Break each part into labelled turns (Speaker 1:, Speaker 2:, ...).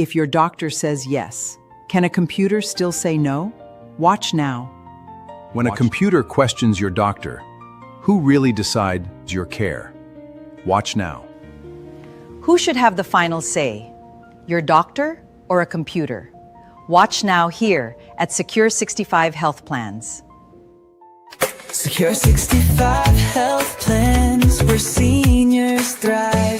Speaker 1: if your doctor says yes? Can a computer still say no? Watch now.
Speaker 2: When a computer questions your doctor, who really decides your care? Watch now.
Speaker 3: Who should have the final say? Your doctor or a computer? Watch now here at Secure 65 Health Plans.
Speaker 4: Secure 65 Health Plans, where seniors thrive.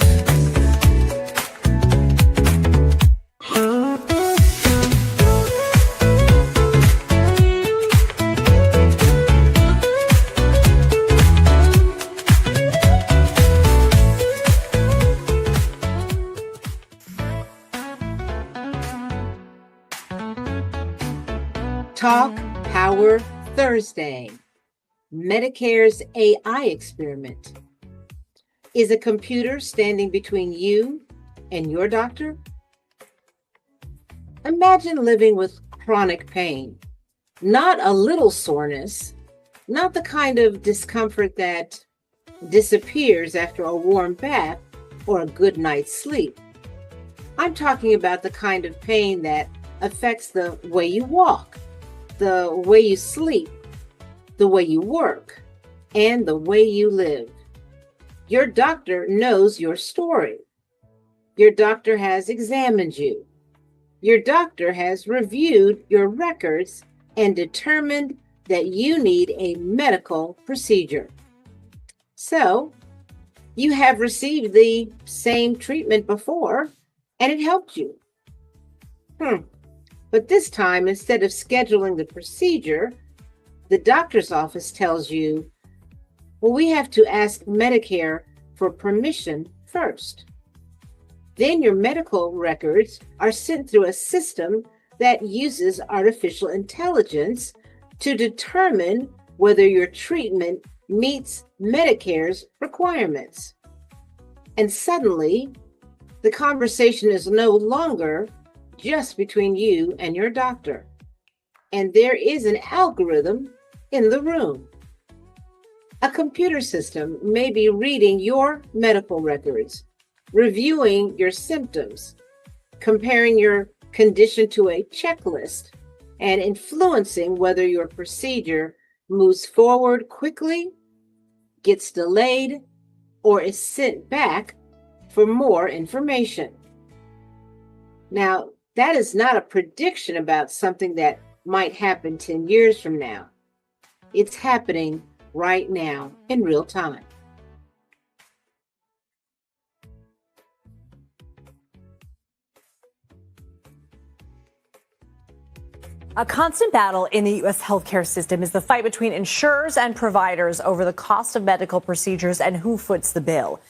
Speaker 5: Talk Power Thursday. Medicare's AI experiment. Is a computer standing between you and your doctor? Imagine living with chronic pain, not a little soreness, not the kind of discomfort that disappears after a warm bath or a good night's sleep. I'm talking about the kind of pain that affects the way you walk, the way you sleep, the way you work, and the way you live. Your doctor knows your story. Your doctor has examined you. Your doctor has reviewed your records and determined that you need a medical procedure. So, you have received the same treatment before, and it helped you. But this time, instead of scheduling the procedure, the doctor's office tells you, well, we have to ask Medicare for permission first. Then your medical records are sent through a system that uses artificial intelligence to determine whether your treatment meets Medicare's requirements. And suddenly, the conversation is no longer just between you and your doctor. And there is an algorithm in the room. A computer system may be reading your medical records, reviewing your symptoms, comparing your condition to a checklist, and influencing whether your procedure moves forward quickly, gets delayed, or is sent back for more information. Now, that is not a prediction about something that might happen 10 years from now. It's happening right now in real time.
Speaker 6: A constant battle in the U.S. healthcare system is the fight between insurers and providers over the cost of medical procedures and who foots the bill.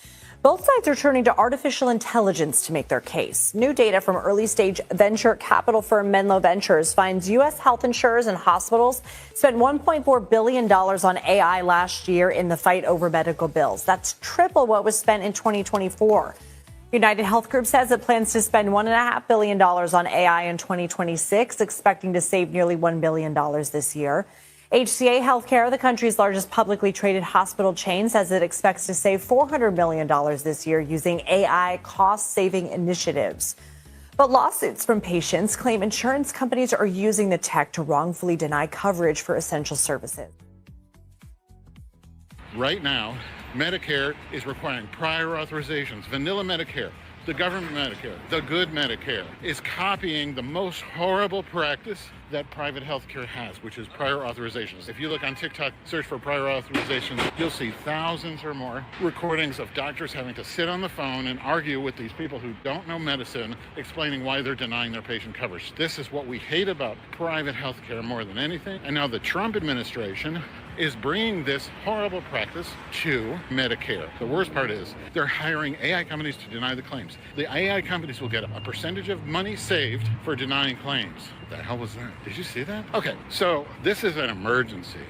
Speaker 6: Both sides are turning to artificial intelligence to make their case. New data from early-stage venture capital firm Menlo Ventures finds U.S. health insurers and hospitals spent $1.4 billion on AI last year in the fight over medical bills. That's triple what was spent in 2024. United Health Group says it plans to spend $1.5 billion on AI in 2026, expecting to save nearly $1 billion this year. HCA Healthcare, the country's largest publicly traded hospital chain, says it expects to save $400 million this year using AI cost-saving initiatives. But lawsuits from patients claim insurance companies are using the tech to wrongfully deny coverage for essential services.
Speaker 7: Right now, Medicare is requiring prior authorizations. Vanilla Medicare, the government Medicare, the good Medicare, is copying the most horrible practice that private healthcare has, which is prior authorizations. If you look on TikTok, search for prior authorizations, you'll see thousands or more recordings of doctors having to sit on the phone and argue with these people who don't know medicine, explaining why they're denying their patient coverage. This is what we hate about private healthcare more than anything. And now the Trump administration is bringing this horrible practice to Medicare. The worst part is they're hiring AI companies to deny the claims. The AI companies will get a percentage of money saved for denying claims. What the hell was that? Did you see that? Okay, so this is an emergency.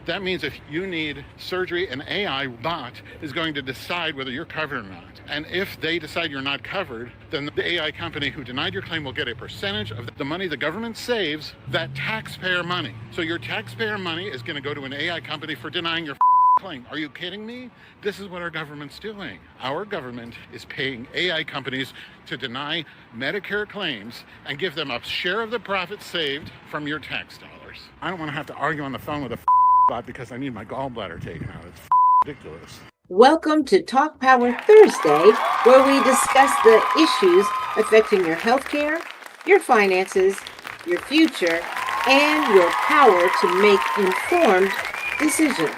Speaker 7: That means if you need surgery, an AI bot is going to decide whether you're covered or not. And if they decide you're not covered, then the AI company who denied your claim will get a percentage of the money the government saves, that taxpayer money. So your taxpayer money is going to go to an AI company for denying your claim. Are you kidding me? This is what our government's doing. Our government is paying AI companies to deny Medicare claims and give them a share of the profits saved from your tax dollars. I don't want to have to argue on the phone with a bot because I need my gallbladder taken out. It's ridiculous.
Speaker 5: Welcome to Talk Power Thursday, where we discuss the issues affecting your healthcare, your finances, your future, and your power to make informed decisions.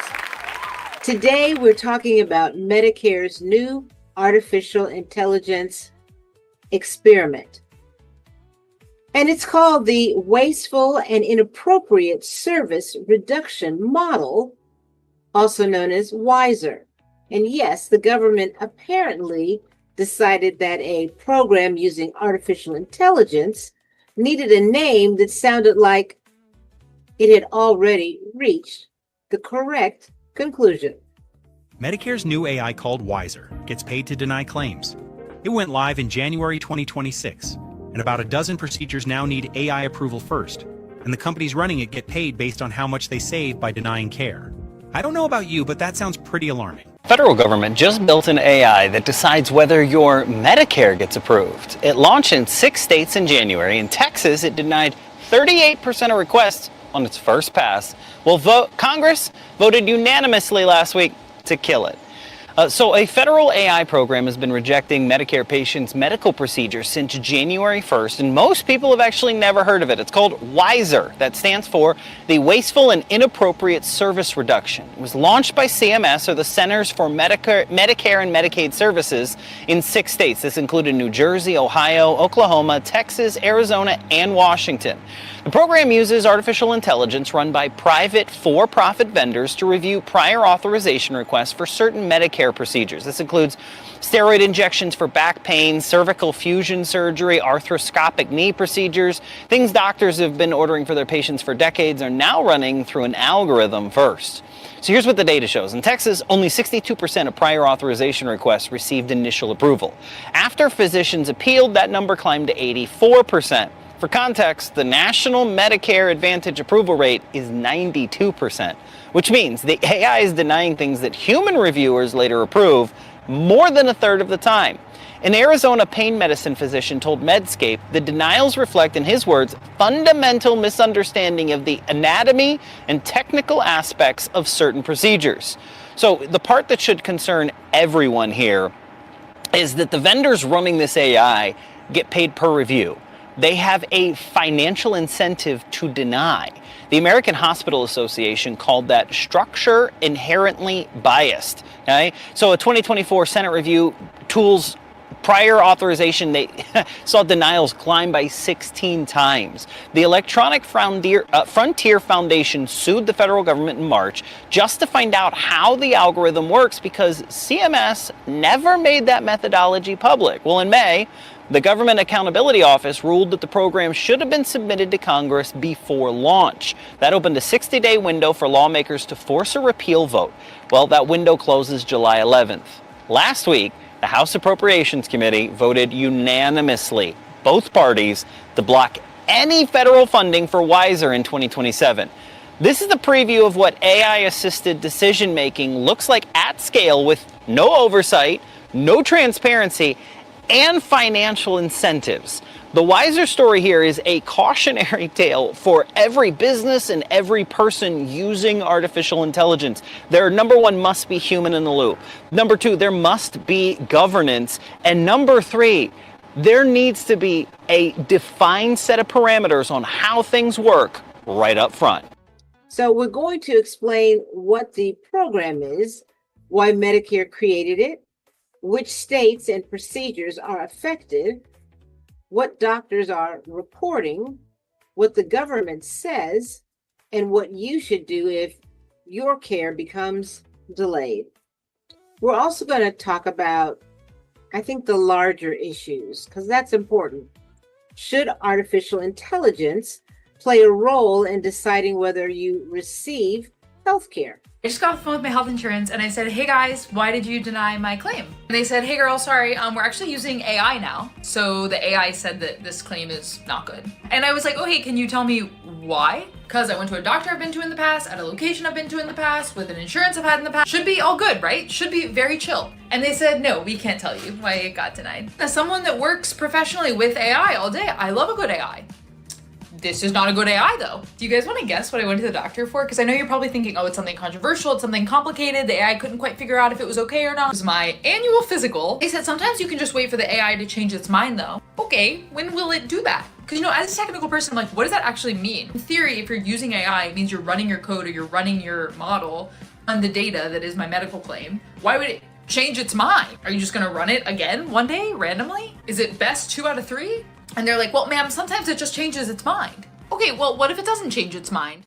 Speaker 5: Today, we're talking about Medicare's new artificial intelligence experiment. And it's called the Wasteful and Inappropriate Service Reduction Model, also known as WISER. And yes, the government apparently decided that a program using artificial intelligence needed a name that sounded like it had already reached the correct conclusion.
Speaker 8: Medicare's new AI called Wiser gets paid to deny claims. It went live in January 2026, and about a dozen procedures now need AI approval first, and the companies running it get paid based on how much they save by denying care. I don't know about you, but that sounds pretty alarming.
Speaker 9: Federal government just built an AI that decides whether your Medicare gets approved. It launched in 6 states in January. In Texas, it denied 38% of requests on its first pass. Well, Congress voted unanimously last week to kill it. So a federal AI program has been rejecting Medicare patients' medical procedures since January 1st, and most people have actually never heard of it. It's called WISER. That stands for the Wasteful and Inappropriate Service Reduction. It was launched by CMS, or the Centers for Medicare and Medicaid Services, in 6 states. This included New Jersey, Ohio, Oklahoma, Texas, Arizona, and Washington. The program uses artificial intelligence run by private for-profit vendors to review prior authorization requests for certain Medicare procedures. This includes steroid injections for back pain, cervical fusion surgery, arthroscopic knee procedures. Things doctors have been ordering for their patients for decades are now running through an algorithm first. So here's what the data shows. In Texas, only 62% of prior authorization requests received initial approval. After physicians appealed, that number climbed to 84%. For context, the national Medicare Advantage approval rate is 92%, which means the AI is denying things that human reviewers later approve more than a third of the time. An Arizona pain medicine physician told Medscape the denials reflect, in his words, fundamental misunderstanding of the anatomy and technical aspects of certain procedures. So the part that should concern everyone here is that the vendors running this AI get paid per review. They have a financial incentive to deny. The American Hospital Association called that structure inherently biased. Okay? So a 2024 Senate review tools prior authorization, they saw denials climb by 16 times. The Electronic Frontier Foundation sued the federal government in March just to find out how the algorithm works because CMS never made that methodology public. Well, in May, the Government Accountability Office ruled that the program should have been submitted to Congress before launch. That opened a 60-day window for lawmakers to force a repeal vote. Well, that window closes July 11th. Last week, the House Appropriations Committee voted unanimously, both parties, to block any federal funding for WISER in 2027. This is the preview of what AI-assisted decision-making looks like at scale with no oversight, no transparency, and financial incentives. The WISER story here is a cautionary tale for every business and every person using artificial intelligence. There, number one, must be human in the loop. Number two, there must be governance. And number three, there needs to be a defined set of parameters on how things work right up front.
Speaker 5: So we're going to explain what the program is, why Medicare created it, which states and procedures are effective, what doctors are reporting, what the government says, and what you should do if your care becomes delayed. We're also going to talk about, I think, the larger issues, because that's important. Should artificial intelligence play a role in deciding whether you receive health care?
Speaker 10: I just got off the phone with my health insurance and I said, hey guys, why did you deny my claim? And they said, hey girl, sorry, we're actually using AI now. So the AI said that this claim is not good. And I was like, oh hey, can you tell me why? because I went to a doctor I've been to in the past, at a location I've been to in the past, with an insurance I've had in the past. Should be all good, right? Should be very chill. And they said, no, we can't tell you why it got denied. As someone that works professionally with AI all day, I love a good AI. This is not a good AI though. Do you guys want to guess what I went to the doctor for? Because I know you're probably thinking, oh, it's something controversial, it's something complicated. The AI couldn't quite figure out if it was okay or not. It was my annual physical. They said sometimes you can just wait for the AI to change its mind though. Okay, when will it do that? Because as a technical person, I'm like, what does that actually mean? In theory, if you're using AI, it means you're running your code or you're running your model on the data that is my medical claim. Why would it change its mind? Are you just gonna run it again one day randomly? Is it best 2 out of 3? And they're like, well, ma'am, sometimes it just changes its mind. Okay, well, what if it doesn't change its mind?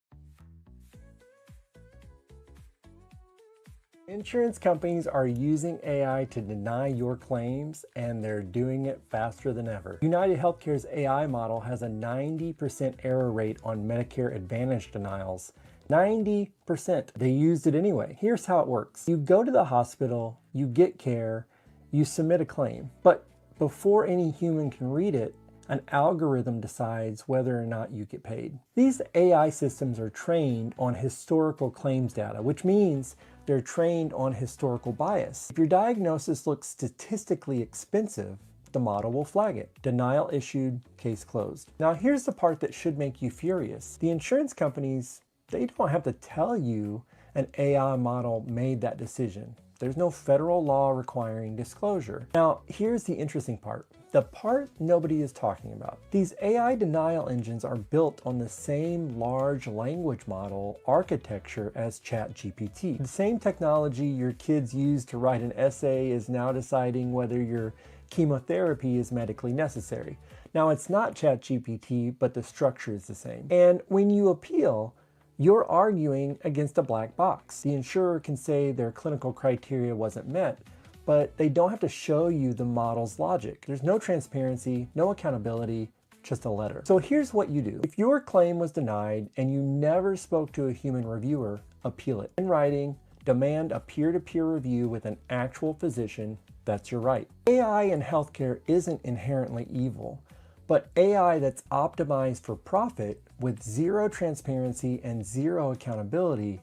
Speaker 11: Insurance companies are using AI to deny your claims, and they're doing it faster than ever. United Healthcare's AI model has a 90% error rate on Medicare Advantage denials. 90%. They used it anyway. Here's how it works. You go to the hospital, you get care, you submit a claim, but before any human can read it, an algorithm decides whether or not you get paid. These AI systems are trained on historical claims data, which means they're trained on historical bias. If your diagnosis looks statistically expensive, the model will flag it. Denial issued, case closed. Now here's the part that should make you furious. The insurance companies, they don't have to tell you an AI model made that decision. There's no federal law requiring disclosure. Now, here's the interesting part. The part nobody is talking about. These AI denial engines are built on the same large language model architecture as ChatGPT. The same technology your kids use to write an essay is now deciding whether your chemotherapy is medically necessary. Now, it's not ChatGPT, but the structure is the same. And when you appeal, you're arguing against a black box. The insurer can say their clinical criteria wasn't met, but they don't have to show you the model's logic. There's no transparency, no accountability, just a letter. So here's what you do. If your claim was denied and you never spoke to a human reviewer, appeal it. In writing, demand a peer-to-peer review with an actual physician. That's your right. AI in healthcare isn't inherently evil, but AI that's optimized for profit with zero transparency and zero accountability,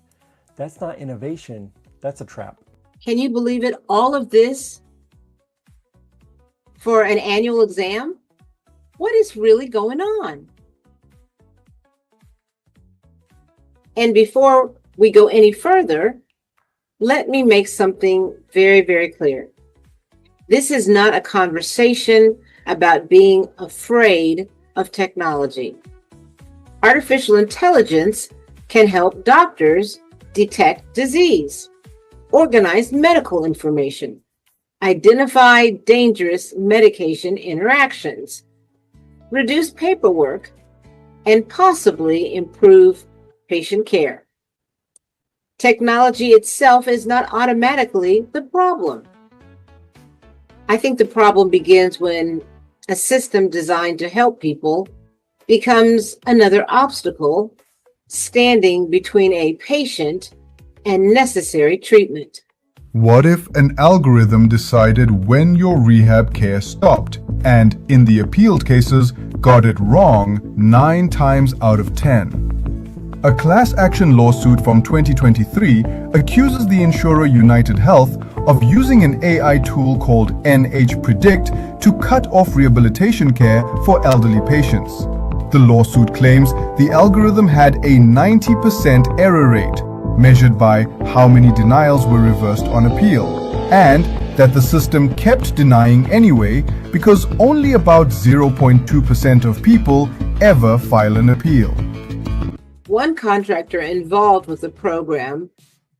Speaker 11: that's not innovation, that's a trap.
Speaker 5: Can you believe it? All of this for an annual exam? What is really going on? And before we go any further, let me make something very, very clear. This is not a conversation about being afraid of technology. Artificial intelligence can help doctors detect disease, organize medical information, identify dangerous medication interactions, reduce paperwork, and possibly improve patient care. Technology itself is not automatically the problem. I think the problem begins when a system designed to help people becomes another obstacle standing between a patient and necessary treatment.
Speaker 12: What if an algorithm decided when your rehab care stopped and, in the appealed cases, got it wrong 9 times out of 10? A class action lawsuit from 2023 accuses the insurer United Health of using an AI tool called NH Predict to cut off rehabilitation care for elderly patients. The lawsuit claims the algorithm had a 90% error rate, measured by how many denials were reversed on appeal, and that the system kept denying anyway because only about 0.2% of people ever file an appeal.
Speaker 5: One contractor involved with the program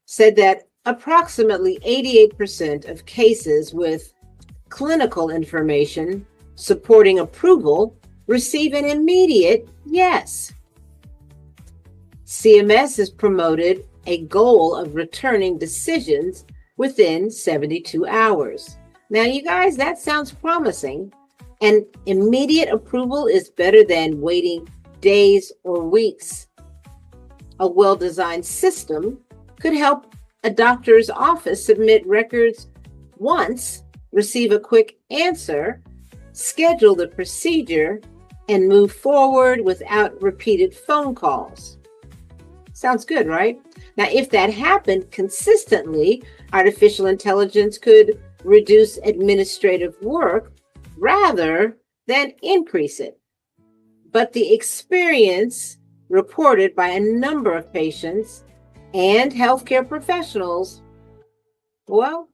Speaker 5: said that approximately 88% of cases with clinical information supporting approval receive an immediate yes. CMS has promoted a goal of returning decisions within 72 hours. Now, you guys, that sounds promising. And immediate approval is better than waiting days or weeks. A well-designed system could help a doctor's office submit records once, receive a quick answer, schedule the procedure, and move forward without repeated phone calls. Sounds good, right? Now, if that happened consistently, artificial intelligence could reduce administrative work rather than increase it. But the experience reported by a number of patients and healthcare professionals, well,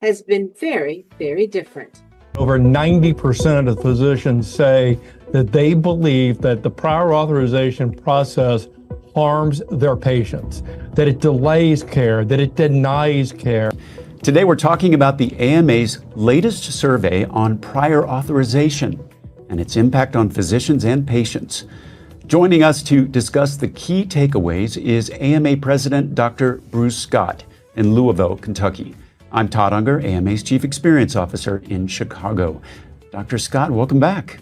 Speaker 5: has been very, very different.
Speaker 13: Over 90% of physicians say that they believe that the prior authorization process harms their patients, that it delays care, that it denies care.
Speaker 14: Today we're talking about the AMA's latest survey on prior authorization and its impact on physicians and patients. Joining us to discuss the key takeaways is AMA President Dr. Bruce Scott in Louisville, Kentucky. I'm Todd Unger, AMA's Chief Experience Officer in Chicago. Dr. Scott, welcome back.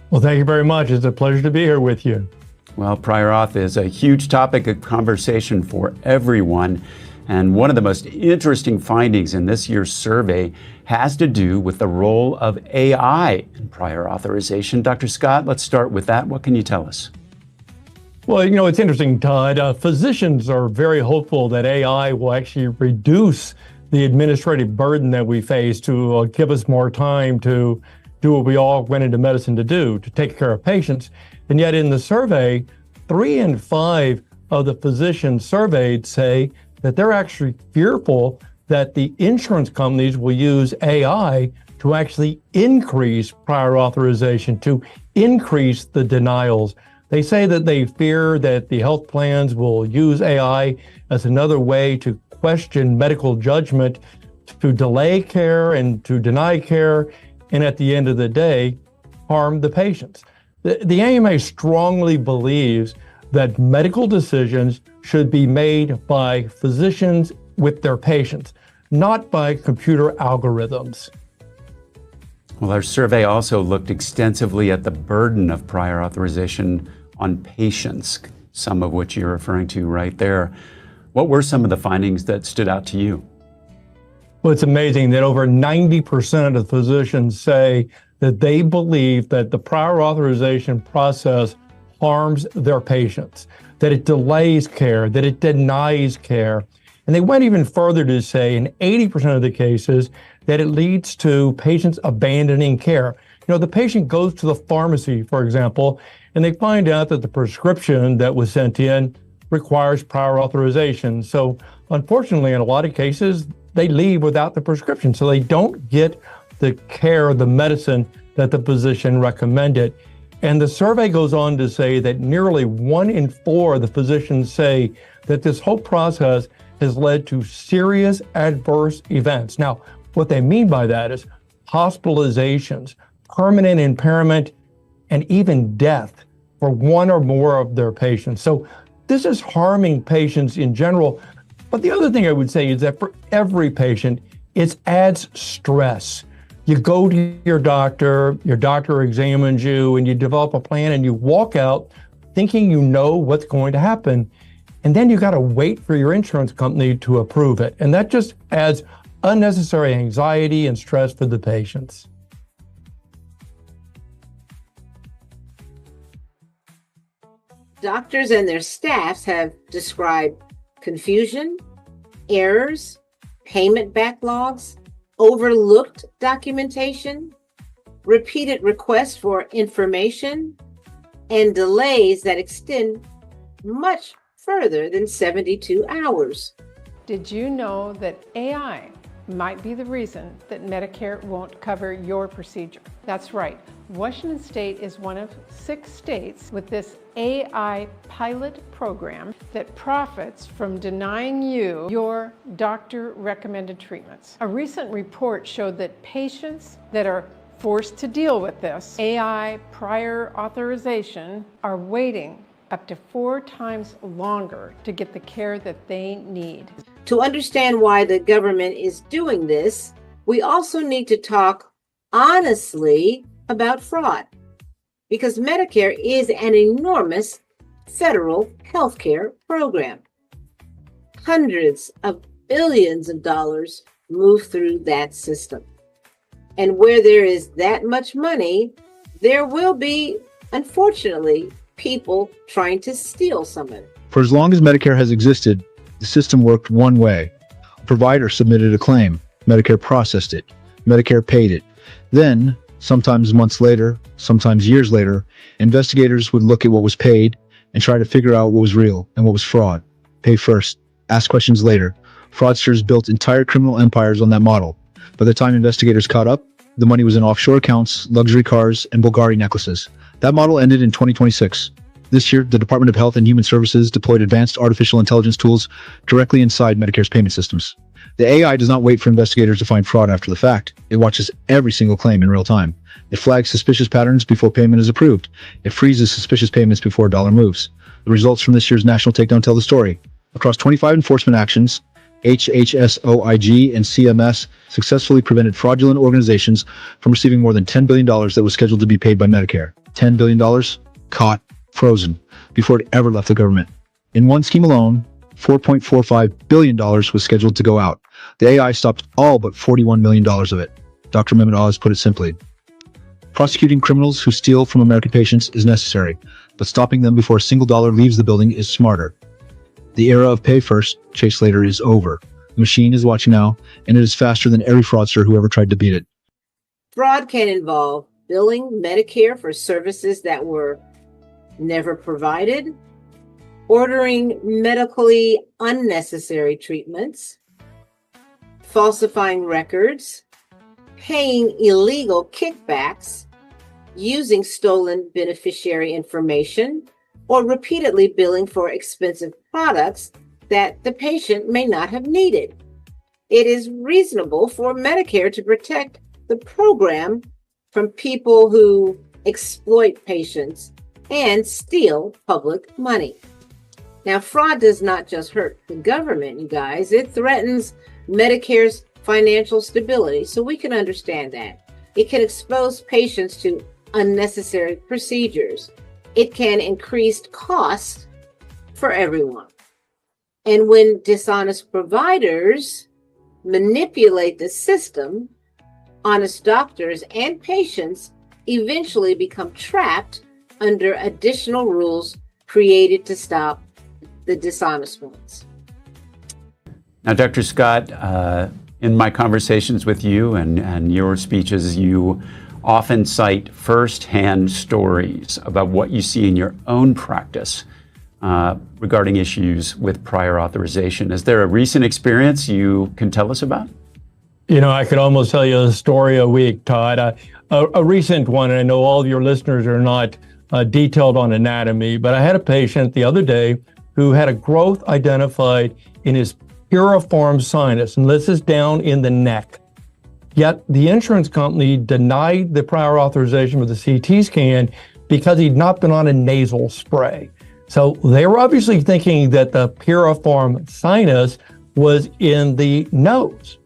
Speaker 13: Well, thank you very much. It's a pleasure to be here with you.
Speaker 14: Well, prior auth is a huge topic of conversation for everyone. And one of the most interesting findings in this year's survey has to do with the role of AI in prior authorization. Dr. Scott, let's start with that. What can you tell us?
Speaker 13: Well, it's interesting, Todd. Physicians are very hopeful that AI will actually reduce the administrative burden that we face to give us more time to do what we all went into medicine to do, to take care of patients. And yet in the survey, 3 in 5 of the physicians surveyed say that they're actually fearful that the insurance companies will use AI to actually increase prior authorization, to increase the denials. They say that they fear that the health plans will use AI as another way to question medical judgment, to delay care and to deny care, and at the end of the day, harm the patients. The AMA strongly believes that medical decisions should be made by physicians with their patients, not by computer algorithms.
Speaker 14: Well, our survey also looked extensively at the burden of prior authorization on patients, some of which you're referring to right there. What were some of the findings that stood out to you?
Speaker 13: Well, it's amazing that over 90% of physicians say that they believe that the prior authorization process harms their patients, that it delays care, that it denies care. And they went even further to say in 80% of the cases that it leads to patients abandoning care. The patient goes to the pharmacy, for example, and they find out that the prescription that was sent in requires prior authorization. So unfortunately, in a lot of cases, they leave without the prescription. So they don't get the care, the medicine that the physician recommended. And the survey goes on to say that nearly 1 in 4 of the physicians say that this whole process has led to serious adverse events. Now, what they mean by that is hospitalizations, permanent impairment, and even death for one or more of their patients. So this is harming patients in general. But the other thing I would say is that for every patient, it adds stress. You go to your doctor examines you, and you develop a plan, and you walk out thinking you know what's going to happen. And then you got to wait for your insurance company to approve it. And that just adds unnecessary anxiety and stress for the patients.
Speaker 5: Doctors and their staffs have described confusion, errors, payment backlogs, overlooked documentation, repeated requests for information, and delays that extend much further than 72 hours.
Speaker 15: Did you know that AI might be the reason that Medicare won't cover your procedure? That's right. Washington State is one of 6 states with this AI pilot program that profits from denying you your doctor-recommended treatments. A recent report showed that patients that are forced to deal with this AI prior authorization are waiting up to 4 times longer to get the care that they need.
Speaker 5: To understand why the government is doing this, we also need to talk honestly about fraud, because Medicare is an enormous federal healthcare program. Hundreds of billions of dollars move through that system. And where there is that much money, there will be, unfortunately, people trying to steal some of it.
Speaker 16: For as long as Medicare has existed, the system worked one way. A provider submitted a claim, Medicare processed it, Medicare paid it. Then, sometimes months later, sometimes years later, investigators would look at what was paid and try to figure out what was real and what was fraud. Pay first, ask questions later. Fraudsters built entire criminal empires on that model. By the time investigators caught up, the money was in offshore accounts, luxury cars, and Bulgari necklaces. That model ended in 2026. This year, the Department of Health and Human Services deployed advanced artificial intelligence tools directly inside Medicare's payment systems. The AI does not wait for investigators to find fraud after the fact. It watches every single claim in real time. It flags suspicious patterns before payment is approved. It freezes suspicious payments before a dollar moves. The results from this year's national takedown tell the story. Across 25 enforcement actions, HHSOIG and CMS successfully prevented fraudulent organizations from receiving more than $10 billion that was scheduled to be paid by Medicare. $10 billion caught, frozen, before it ever left the government. In one scheme alone, $4.45 billion was scheduled to go out. The AI stopped all but $41 million of it. Dr. Mehmet Oz put it simply. Prosecuting criminals who steal from American patients is necessary, but stopping them before a single dollar leaves the building is smarter. The era of pay first, chase later is over. The machine is watching now, and it is faster than every fraudster who ever tried to beat it.
Speaker 5: Fraud can involve billing Medicare for services that were never provided, ordering medically unnecessary treatments, falsifying records, paying illegal kickbacks, using stolen beneficiary information, or repeatedly billing for expensive products that the patient may not have needed. It is reasonable for Medicare to protect the program from people who exploit patients and steal public money. Now, fraud does not just hurt the government, you guys. It threatens Medicare's financial stability, so we can understand that. It can expose patients to unnecessary procedures. It can increase costs for everyone. And when dishonest providers manipulate the system, honest doctors and patients eventually become trapped under additional rules created to stop the dishonest ones.
Speaker 14: Now, Dr. Scott, in my conversations with you and your speeches, you often cite firsthand stories about what you see in your own practice regarding issues with prior authorization. Is there a recent experience you can tell us about?
Speaker 13: You know, I could almost tell you a story a week, Todd. A recent one, and I know all of your listeners are not detailed on anatomy, but I had a patient the other day who had a growth identified in his piriform sinus, and this is down in the neck. Yet the insurance company denied the prior authorization for the CT scan because he'd not been on a nasal spray. So they were obviously thinking that the piriform sinus was in the nose.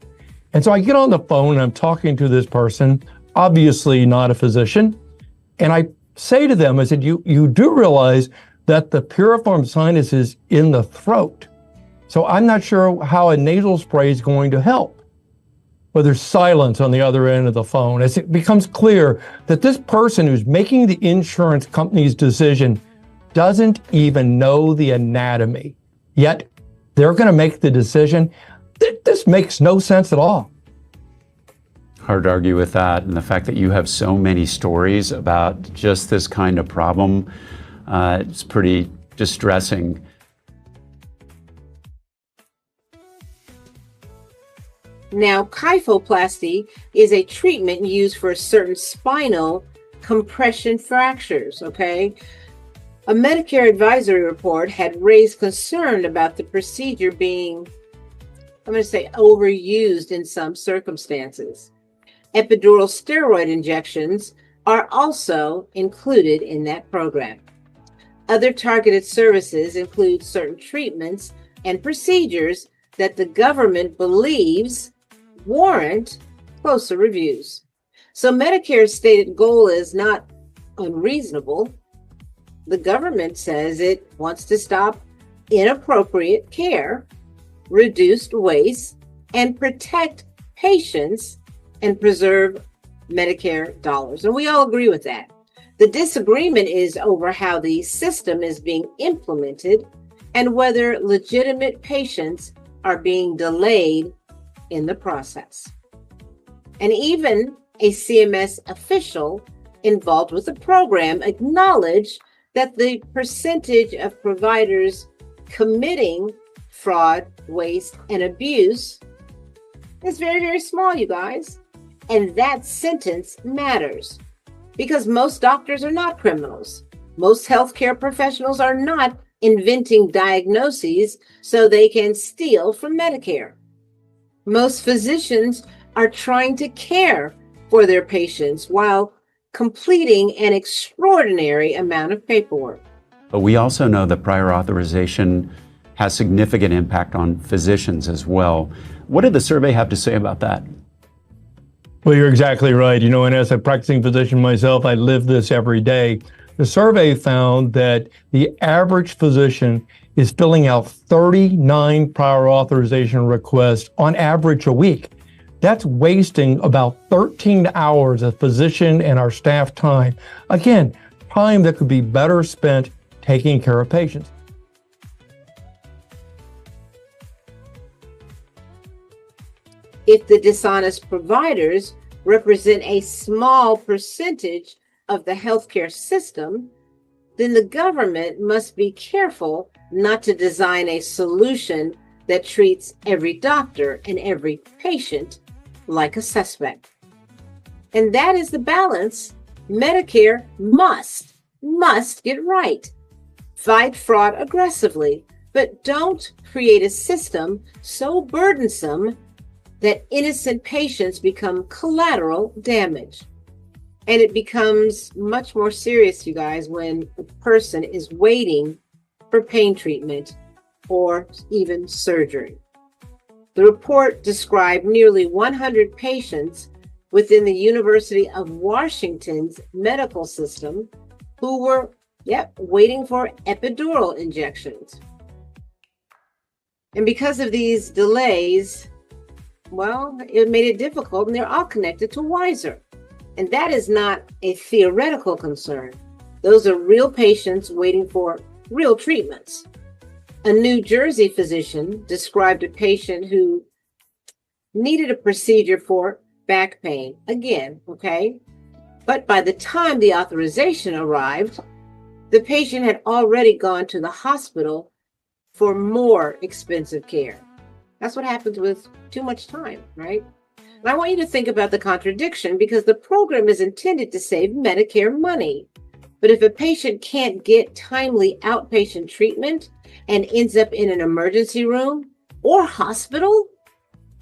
Speaker 13: And so I get on the phone and I'm talking to this person, obviously not a physician, and I say to them, I said, you do realize that the piriform sinus is in the throat. So I'm not sure how a nasal spray is going to help. But there's silence on the other end of the phone as it becomes clear that this person who's making the insurance company's decision doesn't even know the anatomy. Yet they're going to make the decision. This makes no sense at all.
Speaker 14: Hard to argue with that. And the fact that you have so many stories about just this kind of problem, it's pretty distressing.
Speaker 5: Now, kyphoplasty is a treatment used for certain spinal compression fractures, okay? A Medicare advisory report had raised concern about the procedure being, I'm going to say, overused in some circumstances. Epidural steroid injections are also included in that program. Other targeted services include certain treatments and procedures that the government believes warrant closer reviews. So Medicare's stated goal is not unreasonable. The government says it wants to stop inappropriate care, reduce waste, and protect patients and preserve Medicare dollars. And we all agree with that. The disagreement is over how the system is being implemented and whether legitimate patients are being delayed in the process. And even a CMS official involved with the program acknowledged that the percentage of providers committing fraud, waste, and abuse is very, very small, you guys. And that sentence matters because most doctors are not criminals. Most healthcare professionals are not inventing diagnoses so they can steal from Medicare. Most physicians are trying to care for their patients while completing an extraordinary amount of paperwork.
Speaker 14: But we also know that prior authorization has significant impact on physicians as well. What did the survey have to say about that?
Speaker 13: Well, you're exactly right. You know, and as a practicing physician myself, I live this every day. The survey found that the average physician is filling out 39 prior authorization requests on average a week. That's wasting about 13 hours of physician and our staff time. Again, time that could be better spent taking care of patients.
Speaker 5: If the dishonest providers represent a small percentage of the healthcare system, then the government must be careful not to design a solution that treats every doctor and every patient like a suspect. And that is the balance Medicare must get right. Fight fraud aggressively, but don't create a system so burdensome that innocent patients become collateral damage. And it becomes much more serious, you guys, when a person is waiting for pain treatment or even surgery. The report described nearly 100 patients within the University of Washington's medical system who were, waiting for epidural injections. And because of these delays, well, it made it difficult, and they're all connected to Wiser. And that is not a theoretical concern. Those are real patients waiting for real treatments. A New Jersey physician described a patient who needed a procedure for back pain. Again, okay? But by the time the authorization arrived, the patient had already gone to the hospital for more expensive care. That's what happens with too much time, right? And I want you to think about the contradiction because the program is intended to save Medicare money. But if a patient can't get timely outpatient treatment and ends up in an emergency room or hospital,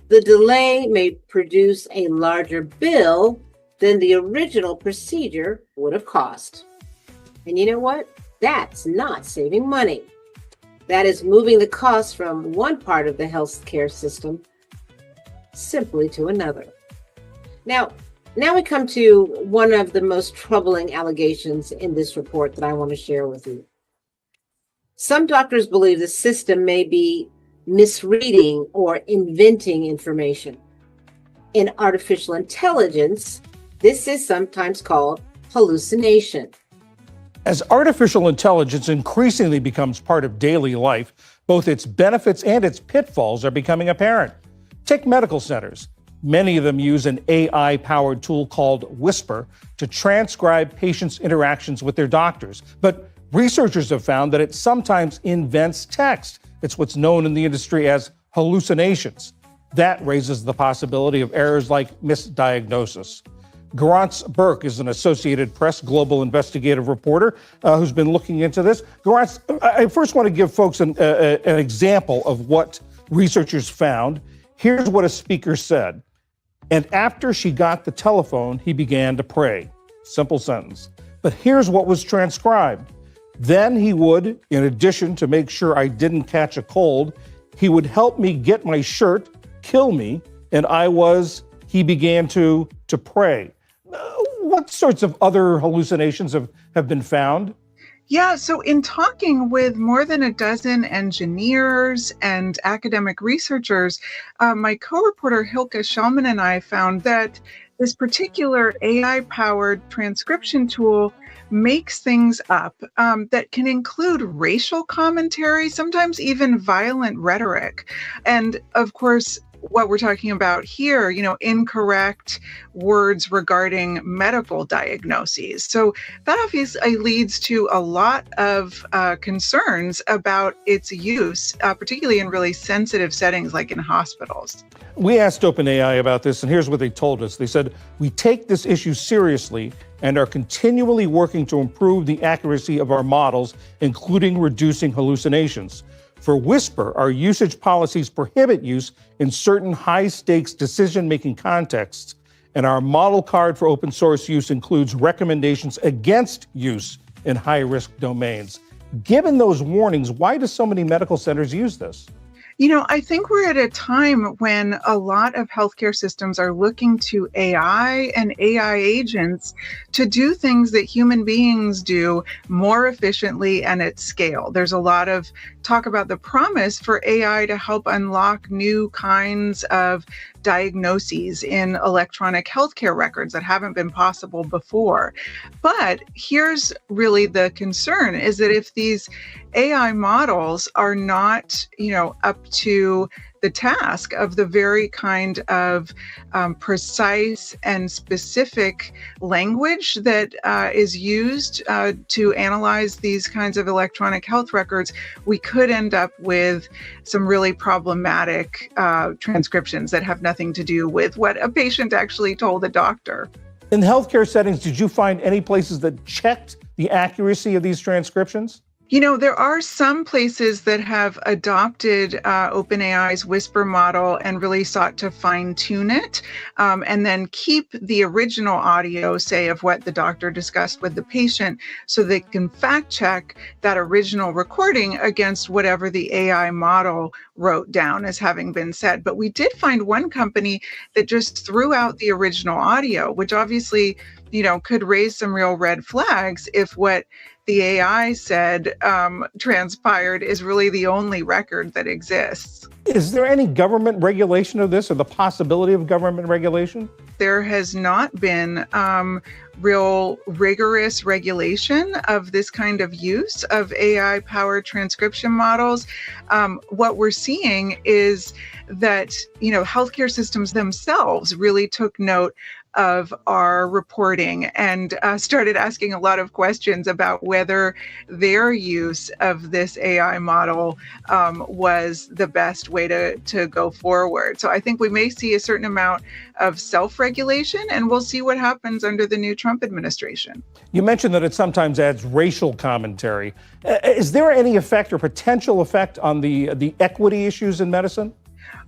Speaker 5: the delay may produce a larger bill than the original procedure would have cost. And you know what? That's not saving money. That is moving the costs from one part of the healthcare system simply to another. Now we come to one of the most troubling allegations in this report that I want to share with you. Some doctors believe the system may be misreading or inventing information. In artificial intelligence, this is sometimes called hallucination.
Speaker 17: As artificial intelligence increasingly becomes part of daily life, both its benefits and its pitfalls are becoming apparent. Take medical centers. Many of them use an AI-powered tool called Whisper to transcribe patients' interactions with their doctors. But researchers have found that it sometimes invents text. It's what's known in the industry as hallucinations. That raises the possibility of errors like misdiagnosis. Garance Burke is an Associated Press global investigative reporter who's been looking into this. Garance, I first want to give folks an example of what researchers found. Here's what a speaker said. And after she got the telephone, he began to pray. Simple sentence. But here's what was transcribed. Then he would, in addition to make sure I didn't catch a cold, he would help me get my shirt, kill me, and he began to pray. What sorts of other hallucinations have been found?
Speaker 18: Yeah, so in talking with more than a dozen engineers and academic researchers, my co-reporter Hilke Schellman and I found that this particular AI-powered transcription tool makes things up that can include racial commentary, sometimes even violent rhetoric. And of course, what we're talking about here, incorrect words regarding medical diagnoses. So that obviously leads to a lot of concerns about its use, particularly in really sensitive settings like in hospitals.
Speaker 17: We asked OpenAI about this, and here's what they told us. They said, "We take this issue seriously and are continually working to improve the accuracy of our models, including reducing hallucinations. For Whisper, our usage policies prohibit use in certain high-stakes decision-making contexts, and our model card for open source use includes recommendations against use in high-risk domains." Given those warnings, why do so many medical centers use this?
Speaker 18: I think we're at a time when a lot of healthcare systems are looking to AI and AI agents to do things that human beings do more efficiently and at scale. There's a lot of talk about the promise for AI to help unlock new kinds of diagnoses in electronic healthcare records that haven't been possible before. But here's really the concern, is that if these AI models are not, up to the task of the very kind of precise and specific language that is used to analyze these kinds of electronic health records, we could end up with some really problematic transcriptions that have nothing to do with what a patient actually told the doctor.
Speaker 17: In healthcare settings, did you find any places that checked the accuracy of these transcriptions?
Speaker 18: There are some places that have adopted OpenAI's Whisper model and really sought to fine-tune it, and then keep the original audio, say, of what the doctor discussed with the patient, so they can fact-check that original recording against whatever the AI model wrote down as having been said. But we did find one company that just threw out the original audio, which obviously, could raise some real red flags if what the AI said transpired is really the only record that exists.
Speaker 17: Is there any government regulation of this, or the possibility of government regulation?
Speaker 18: There has not been real rigorous regulation of this kind of use of AI-powered transcription models. What we're seeing is that, healthcare systems themselves really took note of our reporting and started asking a lot of questions about whether their use of this AI model was the best way to go forward. So I think we may see a certain amount of self-regulation, and we'll see what happens under the new Trump administration.
Speaker 17: You mentioned that it sometimes adds racial commentary. Is there any effect or potential effect on the equity issues in medicine?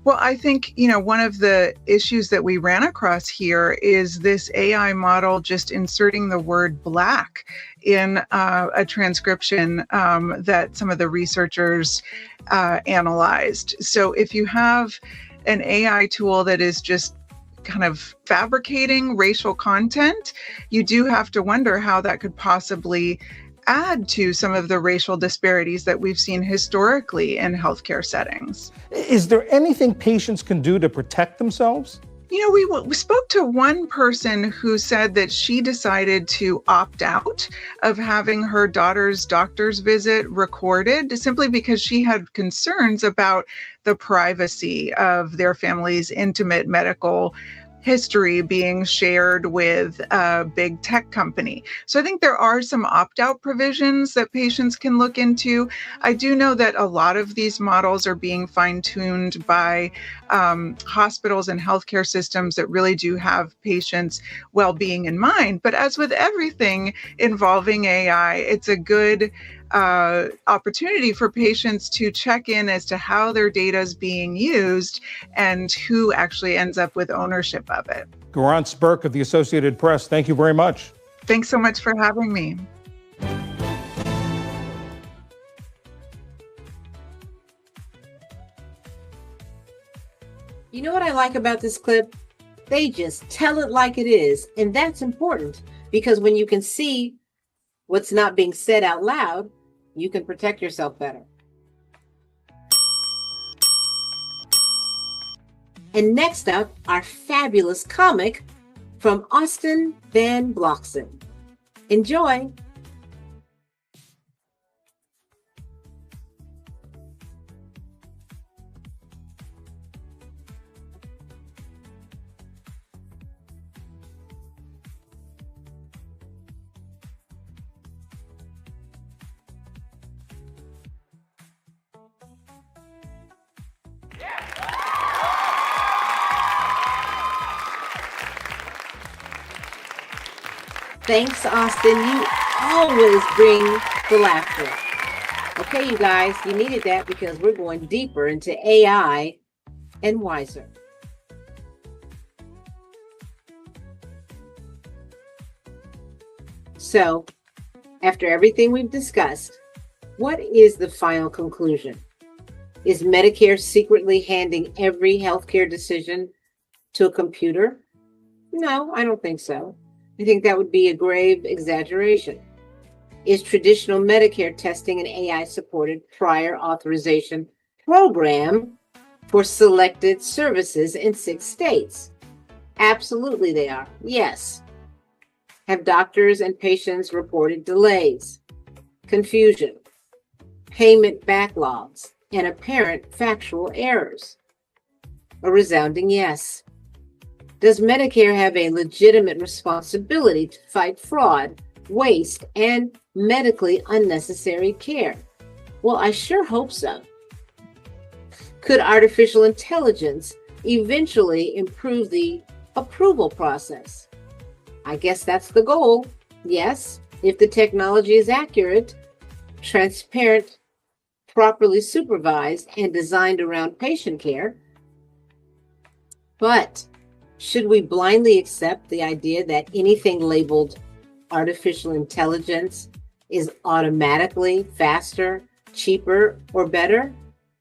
Speaker 18: Well, I think, one of the issues that we ran across here is this AI model just inserting the word Black in a transcription that some of the researchers analyzed. So if you have an AI tool that is just kind of fabricating racial content, you do have to wonder how that could possibly add to some of the racial disparities that we've seen historically in healthcare settings.
Speaker 17: Is there anything patients can do to protect themselves?
Speaker 18: We spoke to one person who said that she decided to opt out of having her daughter's doctor's visit recorded simply because she had concerns about the privacy of their family's intimate medical history being shared with a big tech company. So I think there are some opt-out provisions that patients can look into. I do know that a lot of these models are being fine-tuned by hospitals and healthcare systems that really do have patients' well-being in mind. But as with everything involving AI, it's a good opportunity for patients to check in as to how their data is being used and who actually ends up with ownership of it.
Speaker 17: Garance Burke of the Associated Press, thank you very much.
Speaker 18: Thanks so much for having me.
Speaker 5: You know what I like about this clip? They just tell it like it is. And that's important because when you can see what's not being said out loud, you can protect yourself better. And next up, our fabulous comic from Austin Van Blockson. Enjoy. Thanks, Austin. You always bring the laughter. Okay, you guys, you needed that because we're going deeper into AI and Wiser. So, after everything we've discussed, what is the final conclusion? Is Medicare secretly handing every healthcare decision to a computer? No, I don't think so. I think that would be a grave exaggeration. Is traditional Medicare testing an AI-supported prior authorization program for selected services in 6 states? Absolutely they are, yes. Have doctors and patients reported delays, confusion, payment backlogs, and apparent factual errors? A resounding yes. Does Medicare have a legitimate responsibility to fight fraud, waste, and medically unnecessary care? Well, I sure hope so. Could artificial intelligence eventually improve the approval process? I guess that's the goal. Yes, if the technology is accurate, transparent, properly supervised, and designed around patient care. But should we blindly accept the idea that anything labeled artificial intelligence is automatically faster, cheaper, or better?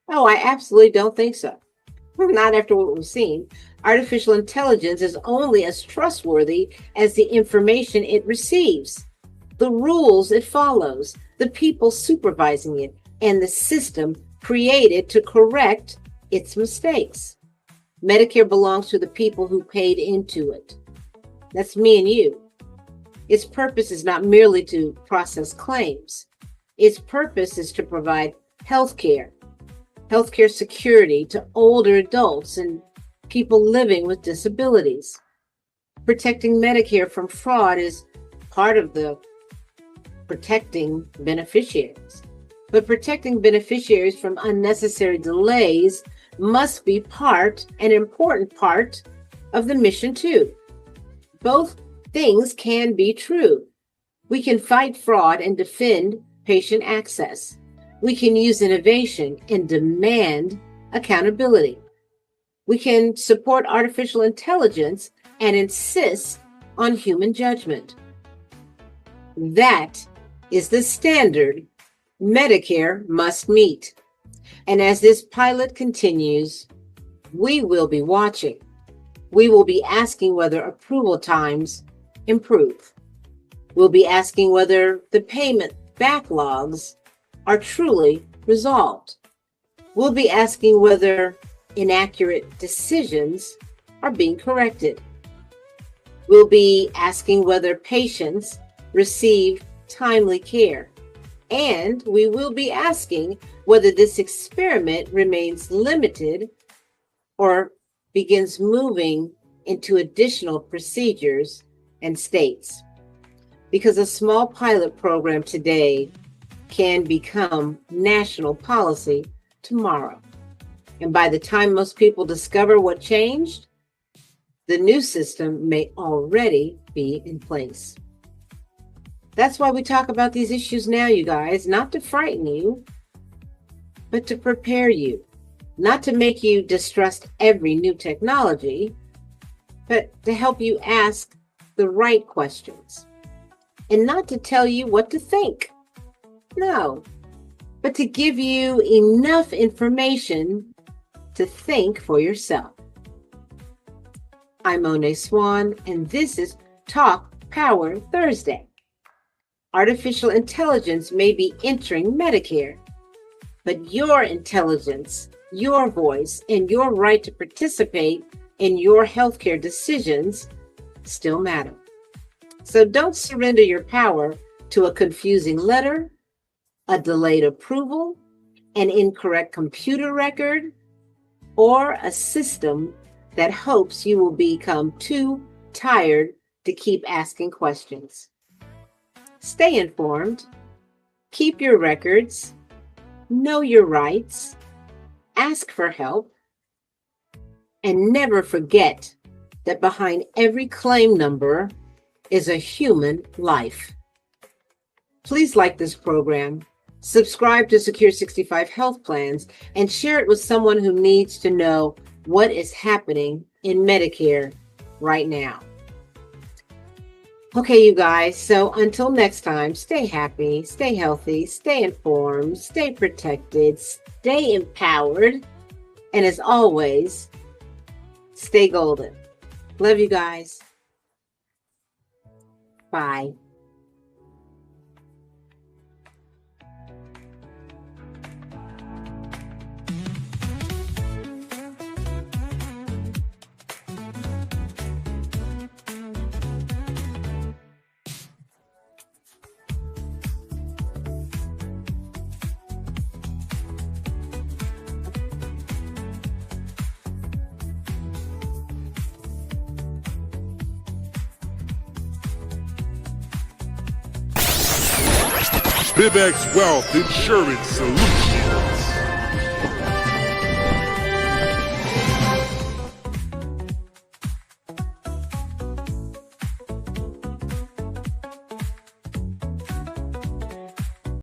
Speaker 5: Oh, I absolutely don't think so. Not after what we've seen. Artificial intelligence is only as trustworthy as the information it receives, the rules it follows, the people supervising it, and the system created to correct its mistakes. Medicare belongs to the people who paid into it. That's me and you. Its purpose is not merely to process claims. Its purpose is to provide healthcare security to older adults and people living with disabilities. Protecting Medicare from fraud is part of the protecting beneficiaries. But protecting beneficiaries from unnecessary delays must be an important part of the mission too. Both things can be true. We can fight fraud and defend patient access. We can use innovation and demand accountability. We can support artificial intelligence and insist on human judgment. That is the standard Medicare must meet. And as this pilot continues, we will be watching. We will be asking whether approval times improve. We'll be asking whether the payment backlogs are truly resolved. We'll be asking whether inaccurate decisions are being corrected. We'll be asking whether patients receive timely care. And we will be asking whether this experiment remains limited or begins moving into additional procedures and states. Because a small pilot program today can become national policy tomorrow. And by the time most people discover what changed, the new system may already be in place. That's why we talk about these issues now, you guys, not to frighten you, but to prepare you, not to make you distrust every new technology, but to help you ask the right questions, and not to tell you what to think. No, but to give you enough information to think for yourself. I'm Moné Swann, and this is Talk Power Thursday. Artificial intelligence may be entering Medicare, but your intelligence, your voice, and your right to participate in your healthcare decisions still matter. So don't surrender your power to a confusing letter, a delayed approval, an incorrect computer record, or a system that hopes you will become too tired to keep asking questions. Stay informed, keep your records, know your rights, ask for help, and never forget that behind every claim number, is a human life. Please like this program, subscribe to Secure 65 Health Plans, and share it with someone who needs to know what is happening in Medicare right now. Okay, you guys, so until next time, stay happy, stay healthy, stay informed, stay protected, stay empowered, and as always, stay golden. Love you guys. Bye.
Speaker 19: BibX Wealth Insurance Solutions.